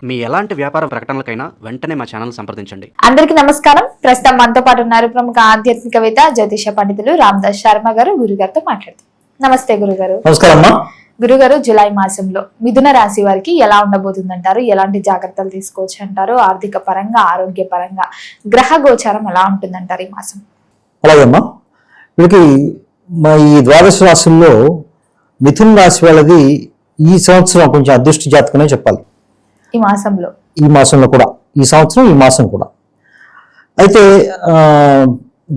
మీ ఎలాంటి వ్యాపార ప్రకటనలకైనా వెంటనే మా ఛానల్ సంప్రదించండి. అందరికీ నమస్కారం. ప్రస్తుతం మనతో పాటు ఉన్నారు ప్రముఖ ఆధ్యాత్మికవేత్త జ్యోతిష పండితులు రామదాస్ శర్మ గారు. గురుగారితో మాట్లాడుతాం. నమస్తే గురుగారు. నమస్కారం. గురుగారు, జూలై మాసంలో మిథున రాశి వారికి ఎలా ఉండబోతుందంటారు? ఎలాంటి జాగ్రత్తలు తీసుకోవచ్చు అంటారు? ఆర్థిక పరంగా, ఆరోగ్య పరంగా గ్రహ గోచారం ఎలా ఉంటుందంటారు ఈ మాసం? అలాగేమ్మా, వీళ్ళకి ఈ ద్వాదశ రాశుల్లో మిథున రాశి వాళ్ళది ఈ సంవత్సరం కొంచెం అదృష్ట జాతకమే చెప్పాలి. ఈ మాసంలో కూడా, ఈ సంవత్సరం, ఈ మాసం కూడా. అయితే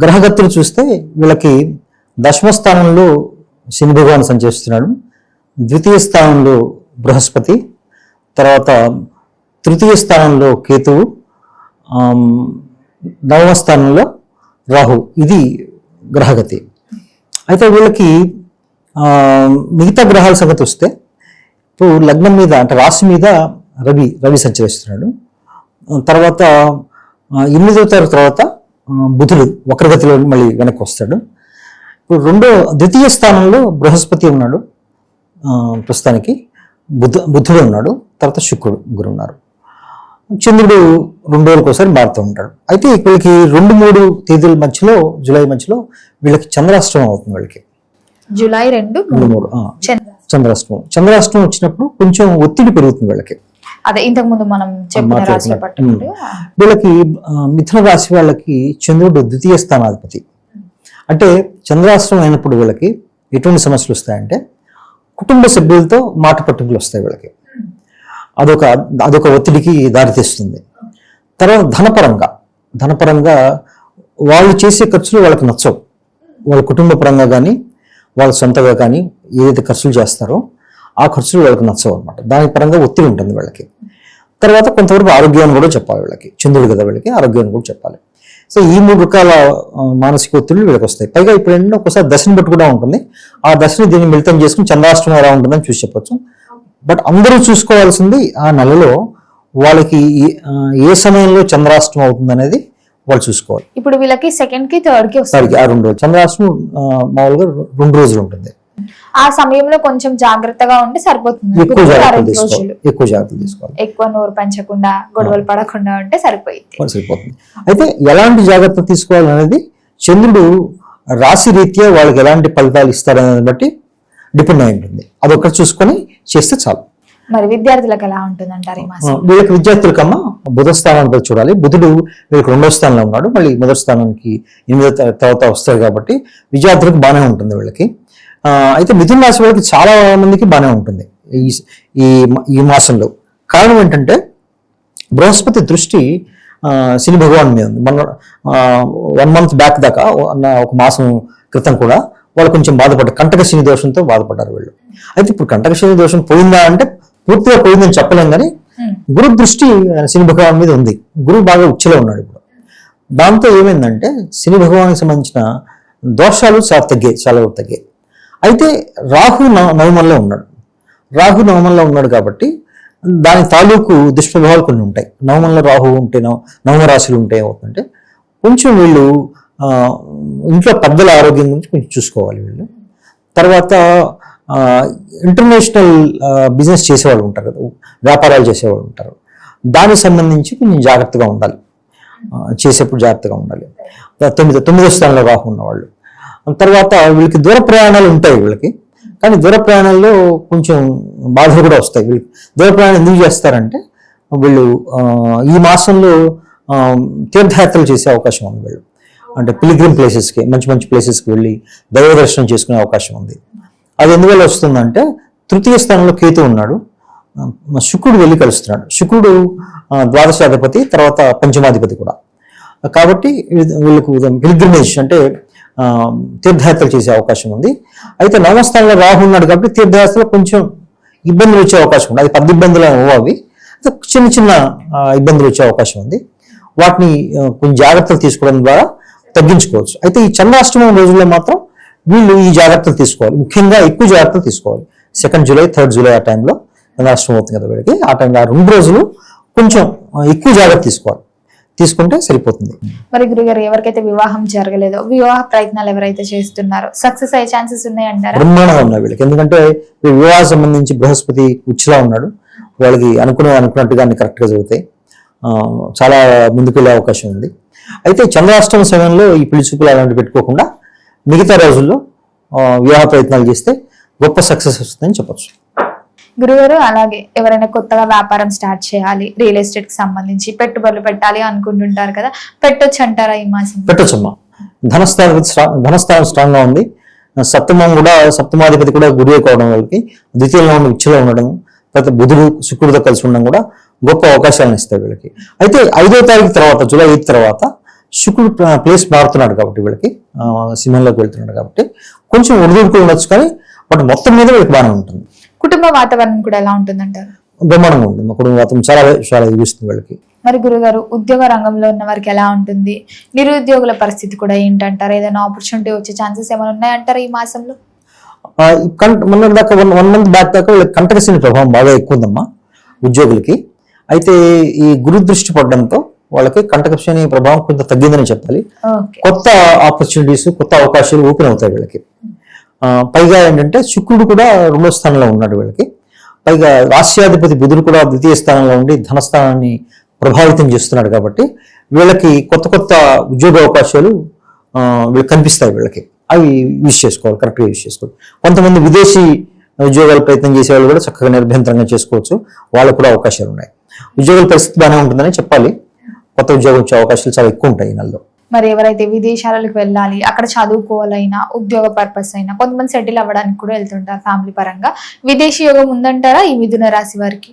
గ్రహగతులు చూస్తే వీళ్ళకి దశమ స్థానంలో శని భగవాన్ సంచరిస్తున్నాడు, ద్వితీయ స్థానంలో బృహస్పతి, తర్వాత తృతీయ స్థానంలో కేతువు, నవమ స్థానంలో రాహు. ఇది గ్రహగతి. అయితే వీళ్ళకి మిగతా గ్రహాల సంగతి వస్తే, ఇప్పుడు లగ్నం మీద అంటే రాశి మీద రవి సంచరిస్తున్నాడు. తర్వాత 8వ తారీఖు తర్వాత బుధుడు వక్రగతిలో మళ్ళీ వెనక్కి వస్తాడు. ఇప్పుడు ద్వితీయ స్థానంలో బృహస్పతి ఉన్నాడు, ప్రస్తుతానికి బుధుడు ఉన్నాడు, తర్వాత శుక్రుడు, ముగ్గురు ఉన్నారు. చంద్రుడు 2 రోజులకు ఒకసారి మారుతూ ఉంటాడు. అయితే వీళ్ళకి 2-3 తేదీల మధ్యలో, జూలై మధ్యలో వీళ్ళకి చంద్రాష్టమం అవుతుంది. వీళ్ళకి జూలై 2-3 చంద్రాష్టమం వచ్చినప్పుడు కొంచెం ఒత్తిడి పెరుగుతుంది వీళ్ళకి. అదే ఇంతకు ముందు మనం వీళ్ళకి మిథున రాశి వాళ్ళకి చంద్రుడు ద్వితీయ స్థానాధిపతి. అంటే చంద్రాష్టమం అయినప్పుడు వీళ్ళకి ఎటువంటి సమస్యలు వస్తాయంటే, కుటుంబ సభ్యులతో మాట పట్టుకులు వస్తాయి వీళ్ళకి. అదొక ఒత్తిడికి దారితీస్తుంది. తర్వాత ధనపరంగా వాళ్ళు చేసే ఖర్చులు వాళ్ళకి నచ్చవు. వాళ్ళ కుటుంబ పరంగా కానీ, వాళ్ళ సొంతగా కానీ ఏదైతే ఖర్చులు చేస్తారో ఆ ఖర్చులు వాళ్ళకి నచ్చవు అనమాట. దాని పరంగా ఒత్తిడి ఉంటుంది వీళ్ళకి. తర్వాత కొంతవరకు ఆరోగ్యాన్ని కూడా చెప్పాలి వీళ్ళకి. చంద్రుడు కదా వీళ్ళకి, ఆరోగ్యాన్ని కూడా చెప్పాలి. సో ఈ 3 రకాల మానసిక ఒత్తిళ్ళు వీళ్ళకి వస్తాయి. పైగా ఇప్పుడు ఏంటంటే ఒకసారి దశని బట్టి కూడా ఉంటుంది. ఆ దశని దీన్ని మిళితం చేసుకుని చంద్రాష్టమం ఎలా ఉంటుందని చూసి చెప్పచ్చు. బట్ అందరూ చూసుకోవాల్సింది ఆ నెలలో వాళ్ళకి ఏ సమయంలో చంద్రాష్టమం అవుతుంది అనేది వాళ్ళు చూసుకోవాలి. ఇప్పుడు వీళ్ళకి 2nd కి 3rd కి వస్తుంది. ఆ 2 రోజులు చంద్రాష్టమం మామూలుగా 2 రోజులు ఉంటుంది. ఆ సమయంలో కొంచెం జాగ్రత్తగా ఉంటే సరిపోతుంది. ఎక్కువ జాగ్రత్తలు తీసుకోవాలి. ఎక్కువ నోరు పెంచకుండా, గొడవలు పడకుండా ఉంటే సరిపోతుంది. అయితే ఎలాంటి జాగ్రత్తలు తీసుకోవాలనేది చంద్రుడు రాశి రీత్యా వాళ్ళకి ఎలాంటి ఫలితాలు ఇస్తారనేది బట్టి డిపెండ్ అయి ఉంటుంది. అదొక్కటి చూసుకొని చేస్తే చాలు. మరి విద్యార్థులకు ఎలా ఉంటుంది అంటారు ఈ మాసం? వీళ్ళకి విద్యార్థులకమ్మా బుధ స్థానాన్ని చూడాలి. బుధుడు వీళ్ళకి 2వ స్థానంలో ఉన్నాడు, మళ్ళీ 1వ స్థానానికి 8వ తర్వాత వస్తాడు. కాబట్టి విద్యార్థులకు బాగానే ఉంటుంది వీళ్ళకి. అయితే మిథున రాశి వాళ్ళకి చాలా మందికి బాగానే ఉంటుంది ఈ మాసంలో. కారణం ఏంటంటే బృహస్పతి దృష్టి శని భగవాన్ మీద ఉంది. 1 మంత్ బ్యాక్ దాకా, ఒక మాసం క్రితం కూడా వాళ్ళు కొంచెం బాధపడ్డారు, కంటక శని దోషంతో బాధపడ్డారు వీళ్ళు. అయితే ఇప్పుడు కంటక శని దోషం పోయిందా అంటే పూర్తిగా పోయిందని చెప్పలేం, కానీ గురు దృష్టి శని భగవాన్ మీద ఉంది. గురువు బాగా ఉచ్చలో ఉన్నాడు ఇప్పుడు. దాంతో ఏమైందంటే శని భగవానికి సంబంధించిన దోషాలు చాలా తగ్గాయి. అయితే రాహు నవమంలో ఉన్నాడు కాబట్టి దాని తాలూకు దుష్ప్రభావాలు కొన్ని ఉంటాయి. నవమంలో రాహు ఉంటే, నవమ రాశులు ఉంటే ఏమవుతుందంటే కొంచెం వీళ్ళు ఇంట్లో పెద్దల ఆరోగ్యం గురించి కొంచెం చూసుకోవాలి వీళ్ళు. తర్వాత ఇంటర్నేషనల్ బిజినెస్ చేసేవాళ్ళు ఉంటారు కదా, వ్యాపారాలు చేసేవాళ్ళు ఉంటారు, దానికి సంబంధించి కొంచెం జాగ్రత్తగా ఉండాలి. చేసేప్పుడు జాగ్రత్తగా ఉండాలి. 9వ స్థానంలో రాహు ఉన్నవాళ్ళు. తర్వాత వీళ్ళకి దూర ప్రయాణాలు ఉంటాయి వీళ్ళకి, కానీ దూర ప్రయాణాల్లో కొంచెం బాధలు కూడా వస్తాయి. వీళ్ళకి దూర ప్రయాణం ఎందుకు చేస్తారంటే, వీళ్ళు ఈ మాసంలో తీర్థయాత్రలు చేసే అవకాశం ఉంది వీళ్ళు. అంటే పిలిగ్రిమ్ ప్లేసెస్కి, మంచి ప్లేసెస్కి వెళ్ళి దైవ దర్శనం చేసుకునే అవకాశం ఉంది. అది ఎందువల్ల వస్తుందంటే, 3వ స్థానంలో కేతు ఉన్నాడు, శుక్రుడు వెళ్ళి కలుస్తున్నాడు. శుక్రుడు ద్వాదశాధిపతి, తర్వాత పంచమాధిపతి కూడా. కాబట్టి వీళ్ళకు పిలిగ్రిమేజ్ అంటే తీర్థయాత్రలు చేసే అవకాశం ఉంది. అయితే 9వ స్థానంలో రాహు ఉన్నాడు కాబట్టి తీర్థయాత్రలో కొంచెం ఇబ్బందులు వచ్చే అవకాశం ఉంది. అది పెద్ద ఇబ్బందులు అవి చిన్న ఇబ్బందులు వచ్చే అవకాశం ఉంది. వాటిని కొంచెం జాగ్రత్తలు తీసుకోవడం ద్వారా తగ్గించుకోవచ్చు. అయితే ఈ చంద్రాష్టమం రోజుల్లో మాత్రం వీళ్ళు ఈ జాగ్రత్తలు తీసుకోవాలి. ముఖ్యంగా ఎక్కువ జాగ్రత్తలు తీసుకోవాలి. 2nd జూలై, 3rd జూలై ఆ టైంలో చంద్రాష్టమం అవుతుంది కదా వీళ్ళకి. ఆ టైంలో 2 రోజులు కొంచెం ఎక్కువ జాగ్రత్త తీసుకుంటే సరిపోతుంది. మరి గురుగారు, ఎవరికైతే వివాహం జరగలేదో, వివాహ ప్రయత్నాలు ఎవరైతే చేస్తున్నారో సక్సెస్ అయ్యే ఛాన్సెస్ ఉన్నాయంటారా? బ్రహ్మాండంగా ఉన్నాయి వీళ్ళకి. ఎందుకంటే వివాహం సంబంధించి బృహస్పతి ఉచ్చలా ఉన్నాడు, వాళ్ళకి అనుకున్నట్టుగా అన్ని కరెక్ట్గా జరుగుతాయి. చాలా ముందుకు వెళ్ళే అవకాశం ఉంది. అయితే చంద్రాష్టమి సమయంలో ఈ పెళ్లి చూపులు అలాంటివి పెట్టుకోకుండా మిగతా రోజుల్లో వివాహ ప్రయత్నాలు చేస్తే గొప్ప సక్సెస్ వస్తుందని చెప్పొచ్చు. గురుగారు, అలాగే ఎవరైనా కొత్తగా వ్యాపారం స్టార్ట్ చేయాలి, రియల్ ఎస్టేట్ కి సంబంధించి పెట్టుబడులు పెట్టాలి అనుకుంటుంటారు కదా, పెట్టొచ్చు అంటారా ఈ మాసం? పెట్టొచ్చమ్మా. ధనస్థానం స్ట్రాంగ్ గా ఉంది. సప్తమాధిపతి కూడా గురి కావడం వాళ్ళకి, ద్వితీయంలో ఉన్న ఉచ్చలో ఉండడం, తర్వాత బుధుడు శుక్రుడితో కలిసి ఉండడం కూడా గొప్ప అవకాశాలను ఇస్తాయి వీళ్ళకి. అయితే 5వ తారీఖు తర్వాత, జూలై 8 తర్వాత శుక్రుడు ప్లేస్ మారుతున్నాడు కాబట్టి వీళ్ళకి సింహంలోకి వెళ్తున్నాడు కాబట్టి కొంచెం ఒడిదుడుకులు ఉండొచ్చు, కానీ బట్ మొత్తం మీద వీళ్ళకి బాగానే ఉంటుంది. కుటుంబ వాతావరణం కూడా ఎలా ఉంటుందంటారు? బ్రహ్మాండంగా ఉంటుంది. కుటుంబ వాతావరణం చాలా ఇస్తుంది వీళ్ళకి. మరి గురుగారు, ఉద్యోగ రంగంలో ఉన్న వారికి ఎలా ఉంటుంది? నిరుద్యోగుల పరిస్థితి కూడా ఏంటంటారు? ఏదైనా ఆపర్చునిటీ వచ్చే ఛాన్సెస్ ఏమైనా ఉన్నాయంటారా ఈ మాసంలో? మొన్న దాకా 1 month బ్యాక్ దాకా వీళ్ళకి కంటకశని ప్రభావం బాగా ఎక్కువ ఉందమ్మా ఉద్యోగులకి. అయితే ఈ గురు దృష్టి పడడంతో వాళ్ళకి కంటకశని ప్రభావం కొంత తగ్గిందని చెప్పాలి. కొత్త ఆపర్చునిటీస్, కొత్త అవకాశాలు ఓపెన్ అవుతాయి వీళ్ళకి. పైగా ఏంటంటే శుక్రుడు కూడా 2వ స్థానంలో ఉన్నాడు వీళ్ళకి. పైగా రాష్ట్రాధిపతి బుధుడు కూడా 2వ స్థానంలో ఉండి ధనస్థానాన్ని ప్రభావితం చేస్తున్నాడు కాబట్టి వీళ్ళకి కొత్త ఉద్యోగ అవకాశాలు వీళ్ళకి కనిపిస్తాయి వీళ్ళకి. అవి యూజ్ చేసుకోవాలి, కరెక్ట్గా యూజ్ చేసుకోవాలి. కొంతమంది విదేశీ ఉద్యోగాలు ప్రయత్నం చేసే వాళ్ళు కూడా చక్కగా నిర్భ్యంతరంగా చేసుకోవచ్చు. వాళ్ళకు కూడా అవకాశాలు ఉన్నాయి. ఉద్యోగాల పరిస్థితి బాగానే ఉంటుందని చెప్పాలి. కొత్త ఉద్యోగం వచ్చే అవకాశాలు చాలా ఎక్కువ ఉంటాయి ఈ నెలలో. మరి ఎవరైతే విదేశాలకు వెళ్ళాలి, అక్కడ చదువుకోవాలైనా, ఉద్యోగ పర్పస్ అయినా, కొంతమంది సెటిల్ అవ్వడానికి కూడా వెళ్తుంటారు ఫ్యామిలీ పరంగా, విదేశీ యోగం ఉందంటారా ఈ మిథున రాశి వారికి?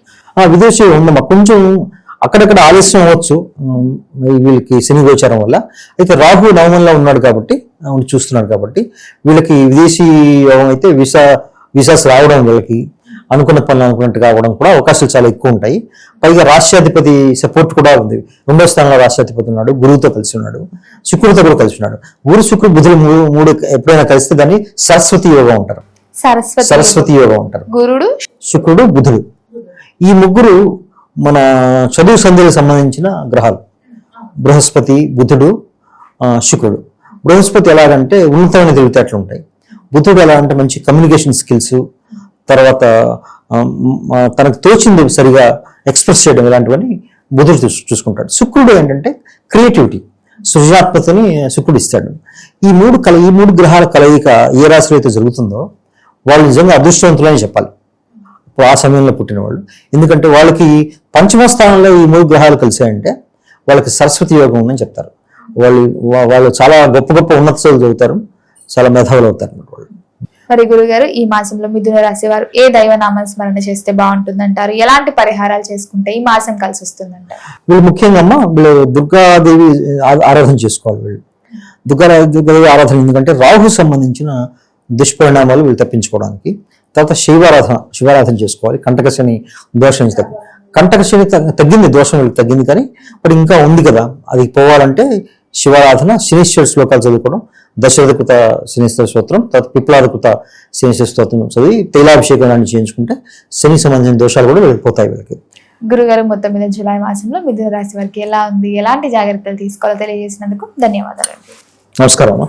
విదేశీ యోగం ఉందమ్మా. కొంచెం అక్కడక్కడ ఆలస్యం అవ్వచ్చు వీళ్ళకి శని గోచారం వల్ల. అయితే రాహు నవమంలో ఉన్నాడు కాబట్టి, చూస్తున్నాడు కాబట్టి వీళ్ళకి విదేశీ యోగం అయితే వీసాస్ రావడం, వీళ్ళకి అనుకున్న పనులు అనుకున్నట్టు కావడం కూడా అవకాశాలు చాలా ఎక్కువ ఉంటాయి. పైగా రాష్ట్రాధిపతి సపోర్ట్ కూడా ఉంది. 2వ స్థానంలో రాష్ట్రాధిపతి ఉన్నాడు, గురువుతో కలిసి ఉన్నాడు, శుక్రుడితో కూడా కలిసి ఉన్నాడు. గురు శుక్రుడు బుధులు మూడు ఎప్పుడైనా కలిస్తే దాన్ని సరస్వతి యోగం అంటారు. సరస్వతి యోగం అంటారు. గురుడు, శుక్రుడు, బుధుడు, ఈ ముగ్గురు మన చదువు సంధ్యలకు సంబంధించిన గ్రహాలు. బృహస్పతి, బుధుడు, శుక్రుడు. బృహస్పతి ఎలాగంటే ఉన్నతమైన తెలివితేటలు ఉంటాయి. బుధుడు ఎలా అంటే మంచి కమ్యూనికేషన్ స్కిల్స్, తర్వాత తనకు తోచింది సరిగా ఎక్స్ప్రెస్ చేయడం, ఇలాంటివన్నీ బుధుడు చూసుకుంటాడు. శుక్రుడు ఏంటంటే క్రియేటివిటీ, సృజనాత్మకతని శుక్రుడు ఇస్తాడు. ఈ మూడు గ్రహాల కలయిక ఏ రాశిలో అయితే జరుగుతుందో వాళ్ళు నిజంగా అదృష్టవంతులని చెప్పాలి ఆ సమయంలో పుట్టిన వాళ్ళు. ఎందుకంటే వాళ్ళకి 5వ స్థానంలో ఈ 3 గ్రహాలు కలిసాయంటే వాళ్ళకి సరస్వతి యోగం ఉందని చెప్తారు. వాళ్ళు చాలా గొప్ప ఉన్నత చదువులు చదువుతారు, చాలా మేధావులు అవుతారు అన్నమాట వాళ్ళు. మరి గురుగారు, ఈ మాసంలో మిథున రాశి వారు ఏ దైవనామ స్మరణ చేస్తే బాగుంటుందంటారు? ఎలాంటి పరిహారాలు చేసుకుంటే ఈ మాసం కలిసి వస్తుందంటారు? వీళ్ళు ముఖ్యంగా వీళ్ళు దుర్గాదేవి ఆరాధన చేసుకోవాలి. వీళ్ళు దుర్గాదేవి ఆరాధన, ఎందుకంటే రాహు సంబంధించిన దుష్పరిణామాలు వీళ్ళు తప్పించుకోవడానికి. తర్వాత శివారాధన చేసుకోవాలి. కంటకశని దోషం కంటకశని తగ్గింది, దోషం వీళ్ళకి తగ్గింది, కానీ ఇప్పుడు ఇంకా ఉంది కదా, అది పోవాలంటే శివారాధన, శనీశ్వర శ్లోకాలు చదువుకోవడం, దశరథకృత శనీశ్వర స్తోత్రం, తర్వాత పిప్లాదకృత శనీశ్వర స్తోత్రం చదివి తైలాభిషేకాన్ని చేయించుకుంటే శని సంబంధించిన దోషాలు కూడా వెళ్ళిపోతాయి వీళ్ళకి. గురుగారు, మొత్తం మీద జూలై మాసంలో మిథున రాశి వారికి ఎలా ఉంది, ఎలాంటి జాగ్రత్తలు తీసుకోవాలో తెలియజేసినందుకు ధన్యవాదాలు. నమస్కారం అమ్మా.